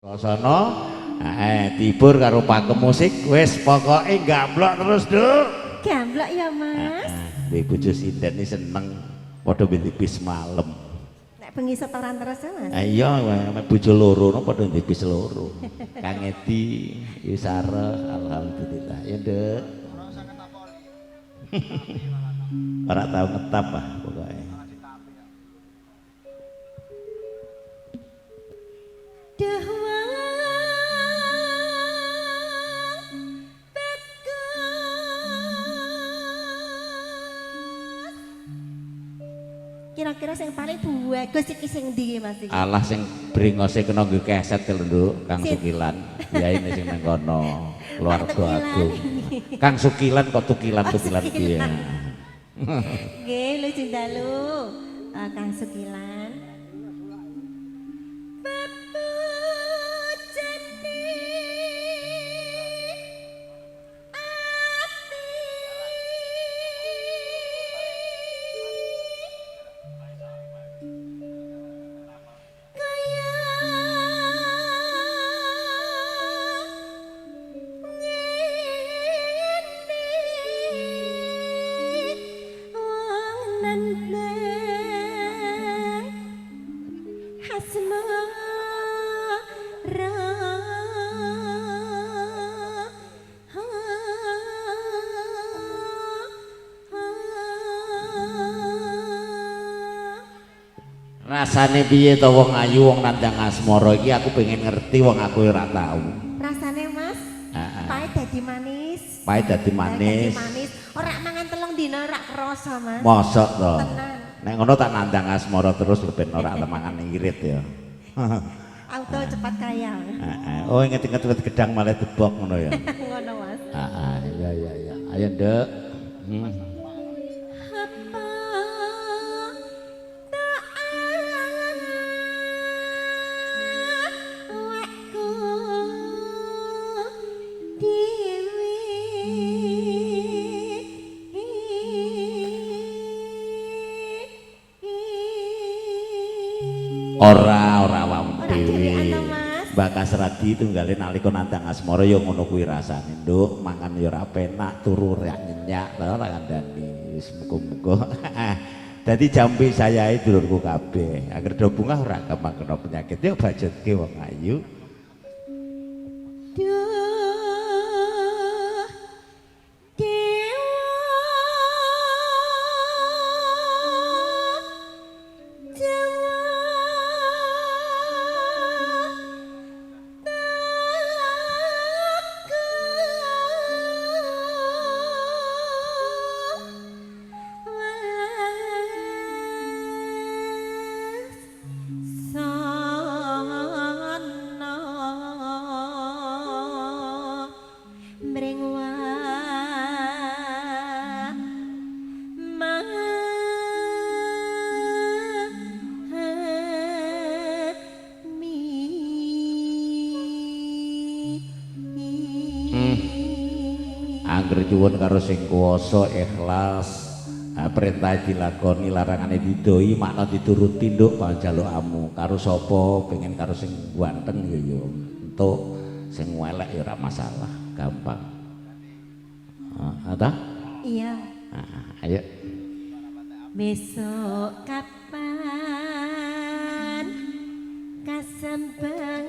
Sono tibur karo pakem musik wis pokoke gamblok terus Duk. Gamblok ya Mas. Di bojo sinden iki seneng padha mbintipis malam. Nek bengi setoran terus ya Mas. Iya mek bojo loro no padha mbintipis loro. Kang Edi wis arep alhamdulillah ya Duk. Ora tau ngetap ah pokoke. Kira-kira yang paling bagus iki sing ndi Mas iki? Alah sing bringose kena nggo keset lho Nduk, Kang Sukilan. Ya ini sing nang kono, keluarga agung. Kang Sukilan kok tukilan-tukilan piye. Nggih, lucu dalu. Kang Sukilan. Rasane piye to wong ayu wong nandang asmara iki aku pengen ngerti wong aku ora tau. Rasane Mas? Pahit dadi manis. Pahit dadi manis. Ora mangan telung dina ora krasa Mas. Mosok to. Tenang. Nek ngono tak nandang asmara terus ben ora mangan irit ya. Auto cepat kaya. Oh inget-inget gedang malah debok ngono ya. Ngono Mas. Iya. Ayo Nduk. Ora awakmu dhewe. Bakas Radi tunggale nalika nandang asmara ya ngono kuwi rasane, Nduk. Mangan ya ora penak, turu rak nyenyak to ora kandhani. Wis muga-muga. Dadi jambe sayahe dulurku kabeh. Angger do bungah ora gampang kena penyakit. Ya bajutke wong ayu. Angger nyuwun karo sing kuwasa ikhlas, perintah dilakoni larangane didoi makna dituruti Nduk panjalukmu karo sapa pengen karo sing ganteng ya entuk sing elek ya ora masalah gampang. Ada? Iya. Ayo. Besok kapan kesempatan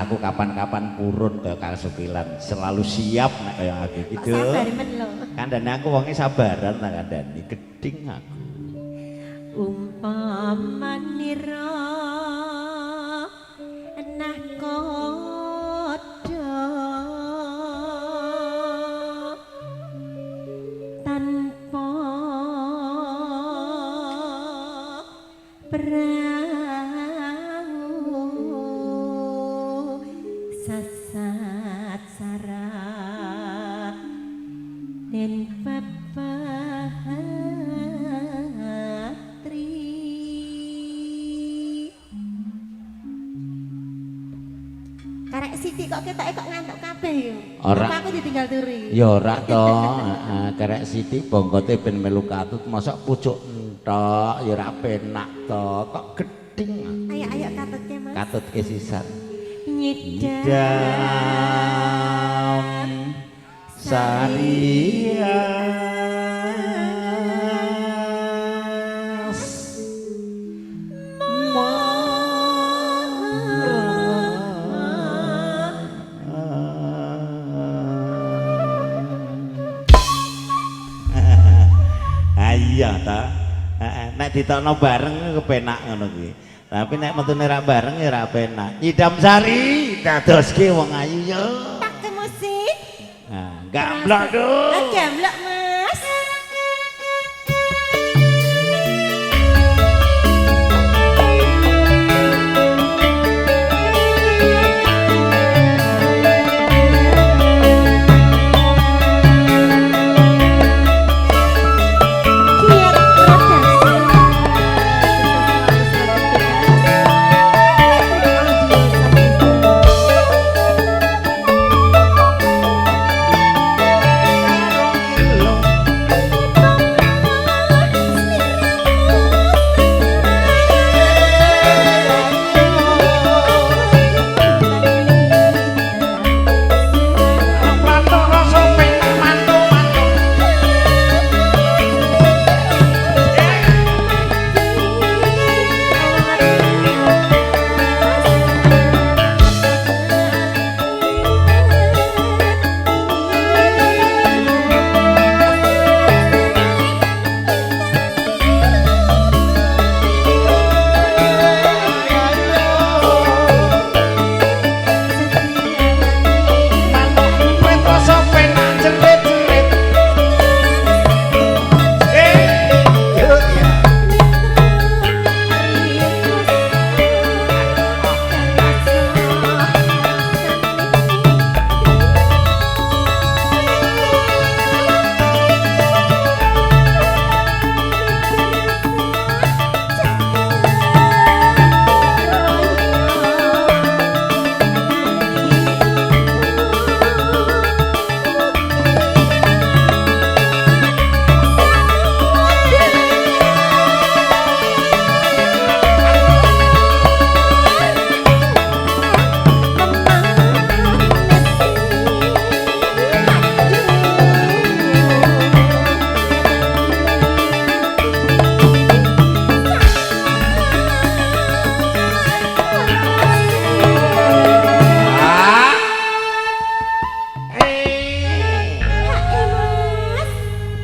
aku kapan-kapan purun kaya Kang Sukilan selalu siap nek kaya aku iki Duk. Sabar men lho. Kandhane aku wonge sabaran tak kandhani geding aku. Umpama nira nah kodho tanpa perahu sasa kok ketoke kok ngantuk kabeh yo. Ora. Apa aku ditinggal turi. Ya ora to, kerek sithik bongkote ben melu katut, mosok pucuk entok ya ora penak to, kok geding. Ayo ayo katutke Mas. Katutke sisan. Nyidam Sarias iya ta. Nek ditokno bareng kepenak ngono kuwi. Tapi nek metune ra bareng ya ra penak. Nyidam sari dadoske wong ayu yo. tak ke musik. Nah, gamblok dong. Gamblok Mas.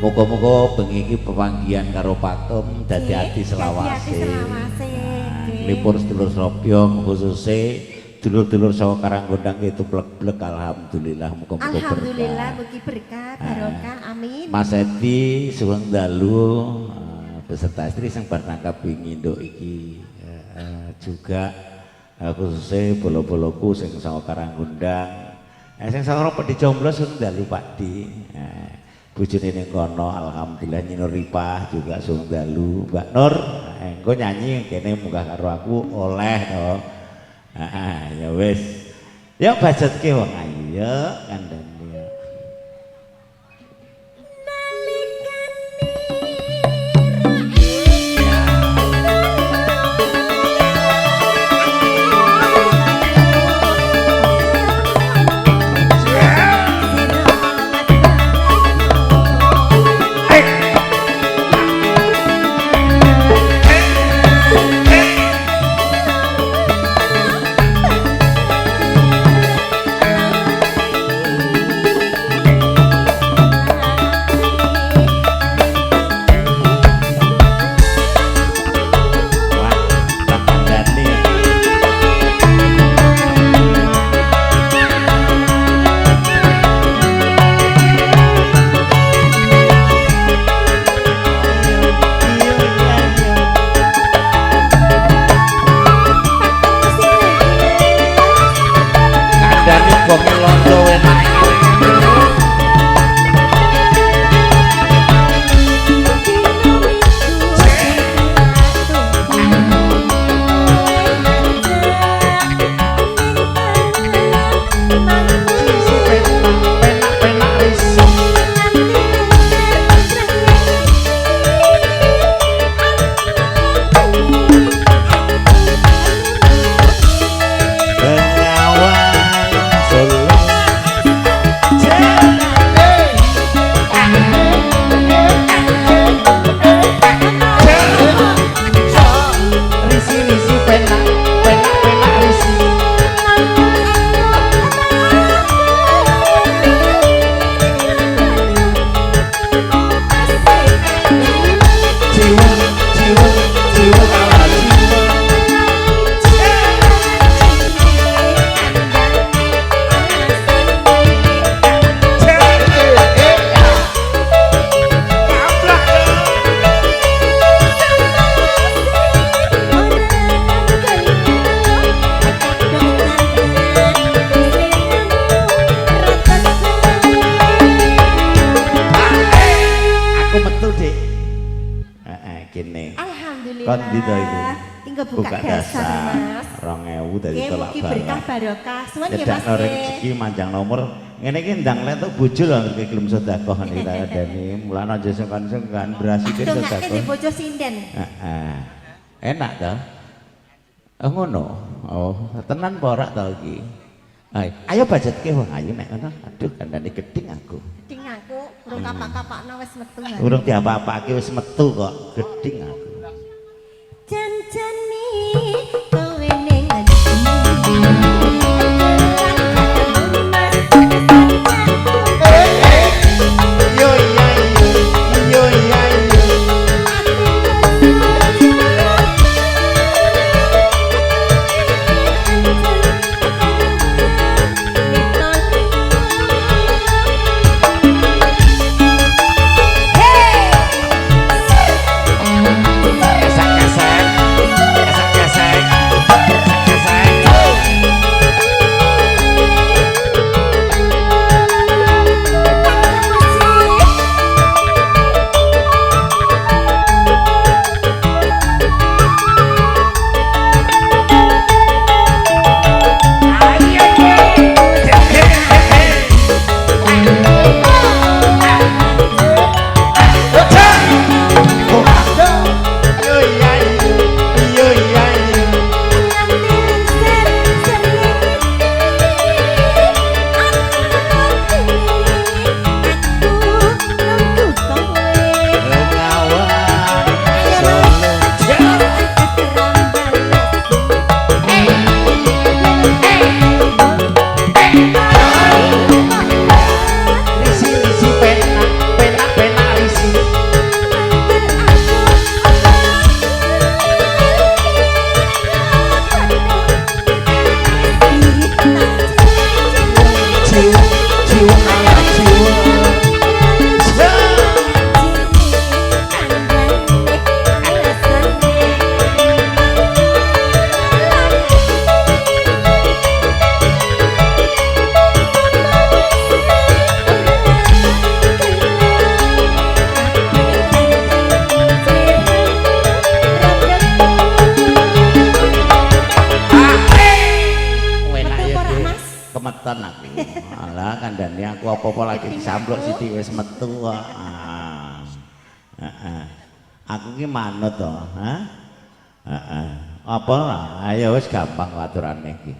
Muga-muga bengi iki pepanggihan karo Patum dadi ati selawase. Lipur sedulur Sropyong khususé dulur-dulur saha Karanggondang itu blek-blek alhamdulillah muga-muga berkah. Alhamdulillah mugi berkah barokah amin. Mas Edi suweng dalu beserta istri sing bar nangkap wingi nduk iki juga khususé bolo-boloku sing saha Karanggondang. Sing saha Pedi Jomblo suweng dalu Pak Di. Bojone ning kono alhamdulillah Nyinur Ripah juga suweng dalu. Mbak Nur engko nyanyi kene munggah karo aku oleh to. Ya wis. Ya bajetke wong ayu ya kandhane. kon ndi to iku? Tinggal buka dasar, Mas. 2000 dari tolak Mugi berkah barokah. Suwun nggih Cedak Mas. no rezeki manjang nomor. Ngene iki ndang lentuk bojo lho ngerti gelem sedekah niki tak adani. Mulane aja sungkan-sungkan berasi ke Dongake sedekah. di bojo sinden. Heeh. Enak to? Oh ngono. Oh, tenan apa ora to iki? Ayo budgetke wong ayo nek ngono. Aduh kandhane gedeng aku. Ding aku urung kapak-kapakno wis metu. Urung diapa-apake wis metu kok gedeng aku. Janjane kowe ning ati. Yo iya yo iya yo. Kemeton aku. Alah kandhane aku apa-apa lagi disampluk sithik wis metu kok. Heeh. Aku ki manut to, ha? Heeh. Apa lah? Ayo wis gampang aturane iki.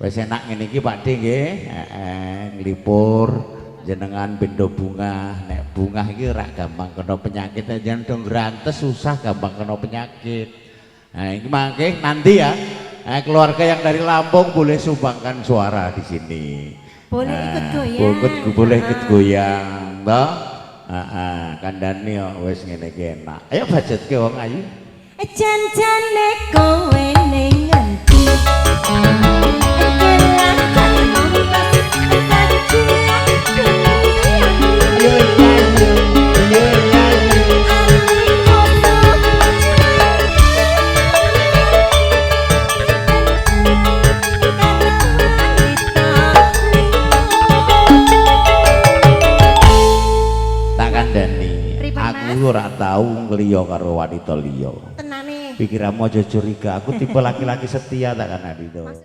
Wis enak ngene iki Pakde nggih. Heeh, nglipur jenengan bendo bunga. Nek bunga iki ora gampang kena penyakit, jenengan dong grantes susah gampang kena penyakit. Nah, ini mangke nanti ya. Keluarga yang dari Lampung boleh sumbangkan suara di sini. Boleh ikut goyang. Boleh ikut goyang, toh? Kandhane wis ngene iki enak. Ayo budgetke wong ayu. Janjane kowe ning ngendi? Aku ora tau ngliya karo wanita liya. Tenane. Pikiranmu aja curiga, aku tipe laki-laki setia tak kan Adito.